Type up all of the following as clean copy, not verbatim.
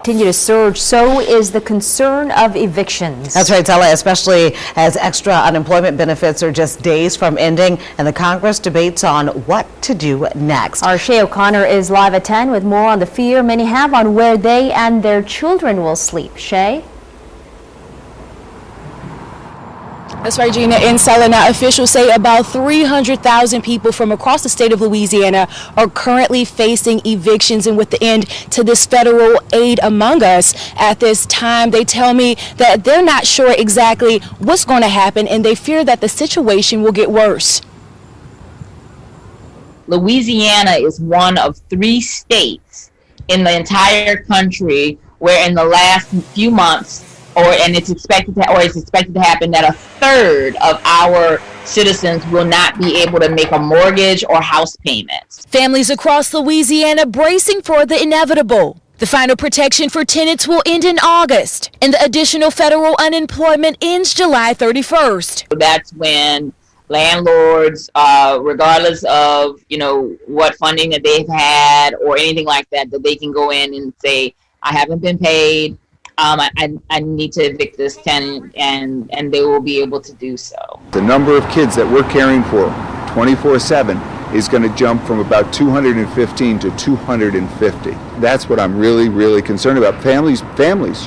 Continue to surge, so is the concern of evictions. That's right, Tella, especially as extra unemployment benefits are just days from ending and the Congress debates on what to do next. Our Shay O'Connor is live at 10 with more on the fear many have on where they and their children will sleep. Shay? That's right, Gina. In Lousiana, officials say about 300,000 people from across the state of Louisiana are currently facing evictions, and with the end to this federal aid among us at this time, they tell me that they're not sure exactly what's going to happen and they fear that the situation will get worse. Louisiana is one of 3 states in the entire country where in the last few months it's expected to happen that a third of our citizens will not be able to make a mortgage or house payments. Families across Louisiana bracing for the inevitable. The final protection for tenants will end in August, and the additional federal unemployment ends July 31st. That's when landlords, regardless of what funding that they've had or anything like that, that they can go in and say, I haven't been paid. I need to evict this tenant, and they will be able to do so. The number of kids that we're caring for 24/7 is going to jump from about 215 to 250. That's what I'm really concerned about. Families,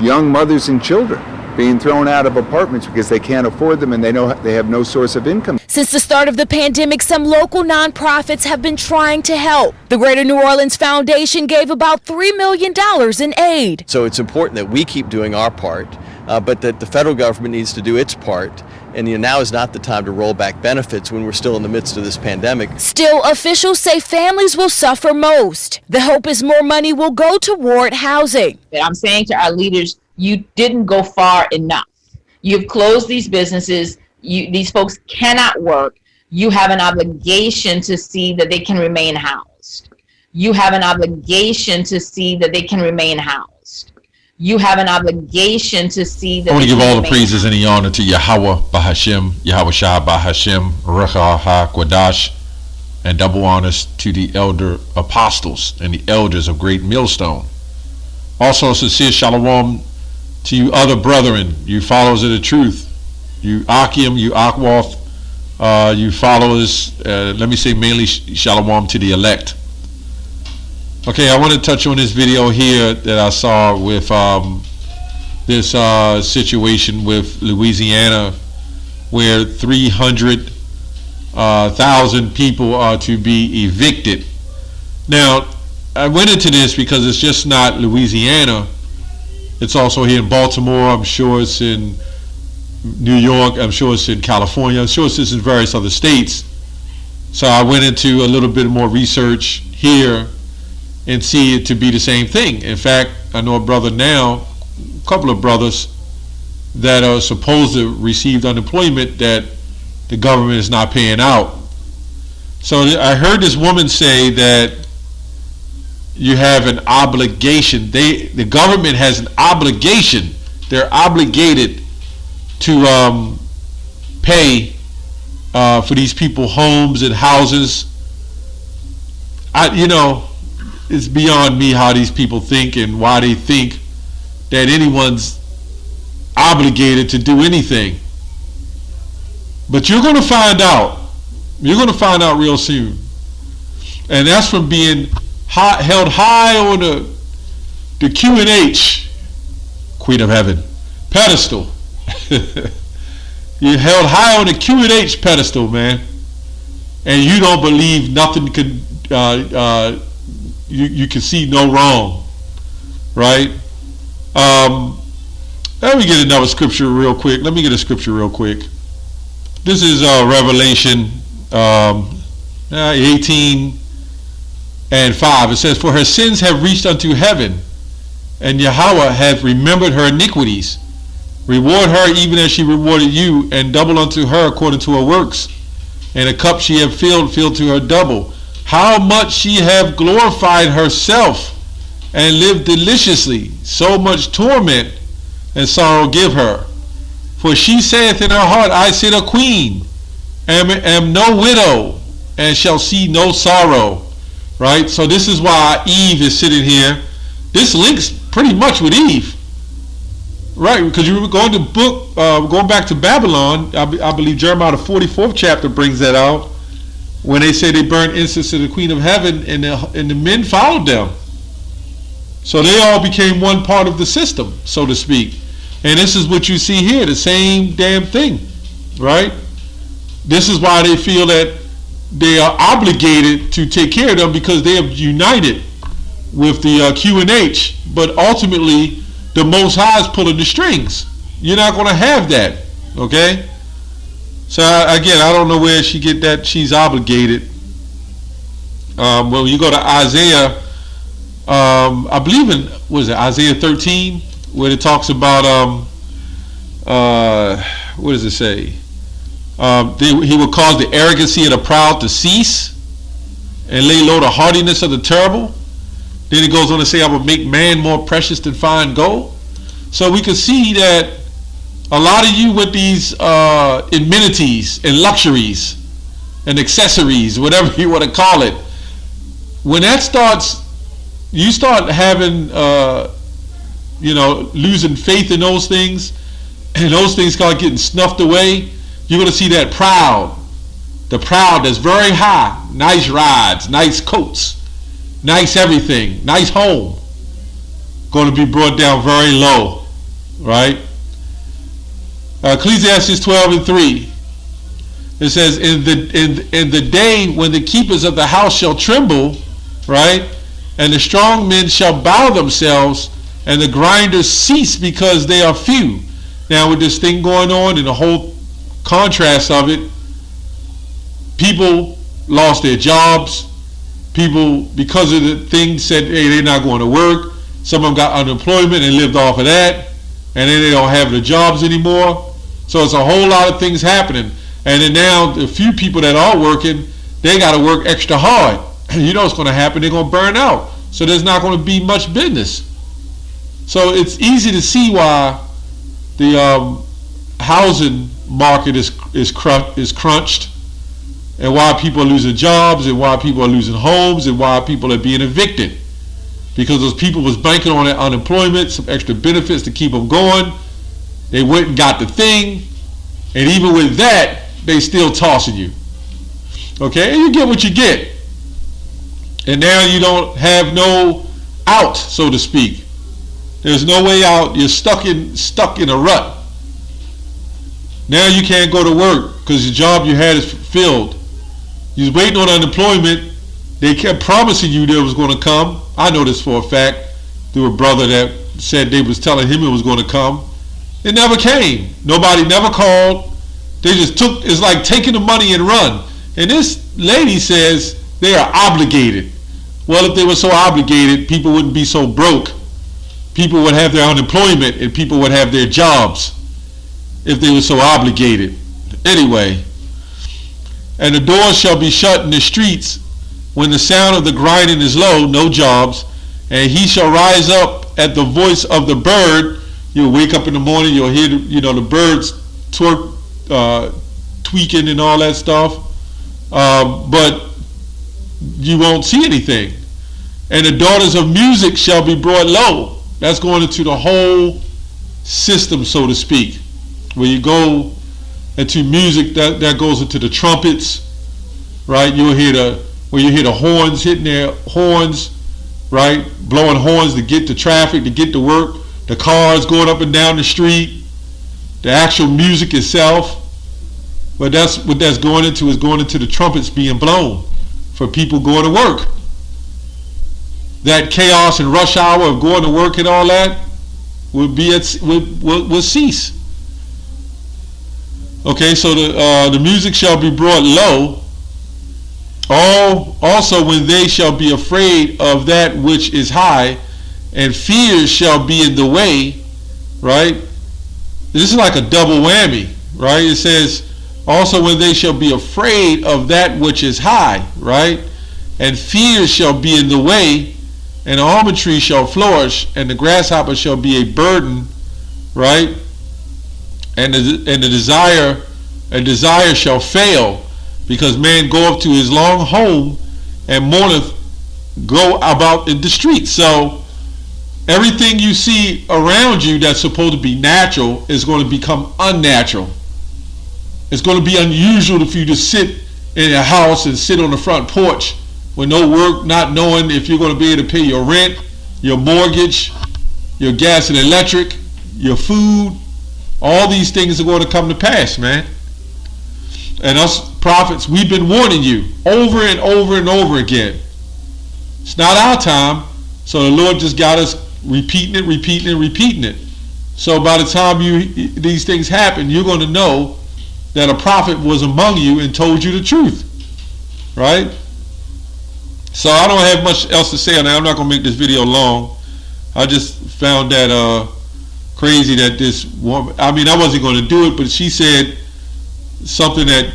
young mothers and children being thrown out of apartments because they can't afford them and they know they have no source of income. Since the start of the pandemic, some local nonprofits have been trying to help. The Greater New Orleans Foundation gave about $3 million in aid. So it's important that we keep doing our part, but that the federal government needs to do its part. And now is not the time to roll back benefits when we're still in the midst of this pandemic. Still, officials say families will suffer most. The hope is more money will go toward housing. I'm saying to our leaders, you didn't go far enough. You've closed these businesses. These folks cannot work. You have an obligation to see that they can remain housed. You have an obligation to see that they can remain housed. You have an obligation to see that. I want to give all the praises and the honor to Yahweh Bahashem, Yahweh Shah Bahashem, Ruach HaKodash, and double honors to the elder apostles and the elders of Great Millstone. Also, sincere shalom to you other brethren, you followers of the truth, you Akim, you Akwath, you followers, let me say mainly shalom to the elect. Okay, I want to touch on this video here that I saw with this situation with Louisiana, where 300,000 people are to be evicted. Now, I went into this because it's just not Louisiana. It's also here in Baltimore. I'm sure it's in New York. I'm sure it's in California. I'm sure it's in various other states. So I went into a little bit more research here and see it to be the same thing. In fact, I know a brother now, a couple of brothers that are supposed to receive unemployment that the government is not paying out. So I heard this woman say that you have an obligation. The government has an obligation. They're obligated to pay for these people homes and houses. It's beyond me how these people think and why they think that anyone's obligated to do anything. But you're going to find out. You're going to find out real soon. And that's from being held high on the Q&H, Queen of Heaven, pedestal. You're held high on the Q&H pedestal, man. And you don't believe nothing could, you can see no wrong, right? Let me get another scripture real quick. Let me get a scripture real quick. This is Revelation 18:5. It says, "For her sins have reached unto heaven, and Yahweh hath remembered her iniquities. Reward her even as she rewarded you, and double unto her according to her works. And a cup she hath filled to her double. How much she hath glorified herself, and lived deliciously. So much torment and sorrow give her. For she saith in her heart, I sit a queen, am no widow, and shall see no sorrow. Right? So this is why Eve is sitting here. This links pretty much with Eve. Right? Because you were going to going back to Babylon, I believe Jeremiah the 44th chapter brings that out, when they say they burned incense to the Queen of Heaven, and the men followed them. So they all became one part of the system, so to speak. And this is what you see here, the same damn thing, right? This is why they feel that they are obligated to take care of them, because they have united with the QNH, but ultimately the Most High is pulling the strings. You're not going to have that, okay? So again, I don't know where she get that she's obligated. When you go to Isaiah, I believe in, what is it, Isaiah 13, where it talks about, what does it say? He will cause the arrogancy of the proud to cease and lay low the haughtiness of the terrible. Then it goes on to say, I will make man more precious than fine gold. So we can see that a lot of you with these amenities and luxuries and accessories, whatever you want to call it, when that starts, you start having, losing faith in those things, and those things start getting snuffed away, you're going to see that the proud that's very high, nice rides, nice coats, nice everything, nice home, going to be brought down very low, right? Ecclesiastes 12:3, it says, in the day when the keepers of the house shall tremble, right, and the strong men shall bow themselves, and the grinders cease because they are few. Now with this thing going on and the whole contrast of it, people lost their jobs. People, because of the thing, said, hey, they're not going to work. Some of them got unemployment and lived off of that, and then they don't have the jobs anymore. So it's a whole lot of things happening. And then now the few people that are working, they got to work extra hard. You know what's going to happen? They're going to burn out. So there's not going to be much business. So it's easy to see why the housing market is crunched, and why people are losing jobs, and why people are losing homes, and why people are being evicted. Because those people was banking on that unemployment, some extra benefits to keep them going. They went and got the thing, and even with that, they still tossing you. Okay, and you get what you get. And now you don't have no out, so to speak. There's no way out. You're stuck in a rut. Now you can't go to work because the job you had is filled. You was waiting on unemployment. They kept promising you that it was going to come. I know this for a fact through a brother that said they was telling him it was going to come. It never came. Nobody never called. They just took, it's like taking the money and run. And this lady says they are obligated. Well, if they were so obligated, people wouldn't be so broke. People would have their unemployment, and people would have their jobs if they were so obligated. Anyway, and the doors shall be shut in the streets when the sound of the grinding is low, no jobs, and he shall rise up at the voice of the bird. You'll wake up in the morning, you'll hear the birds tweaking and all that stuff, but you won't see anything. And the daughters of music shall be brought low. That's going into the whole system, so to speak, where you go into music that goes into the trumpets, right? You'll hear the horns hitting their horns, right? Blowing horns to get to traffic, to get to work. The cars going up and down the street. The actual music itself. But that's what that's going into, is going into the trumpets being blown for people going to work. That chaos and rush hour of going to work and all that will cease. Okay, so the music shall be brought low. Also when they shall be afraid of that which is high, and fears shall be in the way, right? This is like a double whammy, right? It says, also when they shall be afraid of that which is high, right? And fears shall be in the way, and the almond tree shall flourish, and the grasshopper shall be a burden, right? and the desire shall fail, because man go up to his long home and mourneth go about in the streets. So everything you see around you that's supposed to be natural is going to become unnatural. It's going to be unusual for you to sit in a house and sit on the front porch with no work, not knowing if you're going to be able to pay your rent, your mortgage, your gas and electric, your food. All these things are going to come to pass, man. And us prophets, we've been warning you over and over and over again. It's not our time, so the Lord just got us repeating it. So by the time these things happen, you're going to know that a prophet was among you and told you the truth, right? So I don't have much else to say on that. I'm not going to make this video long. I just found that crazy that this woman, I mean, I wasn't going to do it, but she said something that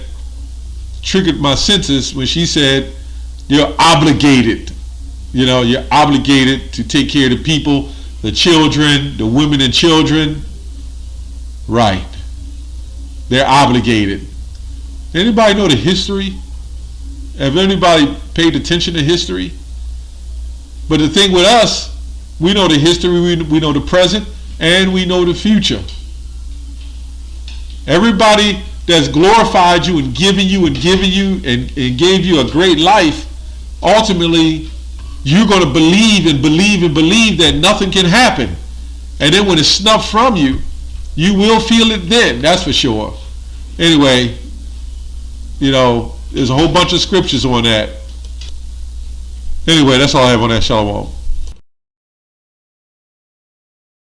triggered my senses when she said, you're obligated. You know, you're obligated to take care of the people, the children, the women and children. Right. They're obligated. Anybody know the history? Have anybody paid attention to history? But the thing with us, we know the history, we know the present, and we know the future. Everybody that's glorified you and given you and gave you a great life, ultimately you're going to believe that nothing can happen. And then when it's snuffed from you, you will feel it then, that's for sure. Anyway, you know, there's a whole bunch of scriptures on that. Anyway, that's all I have on that. Shalom.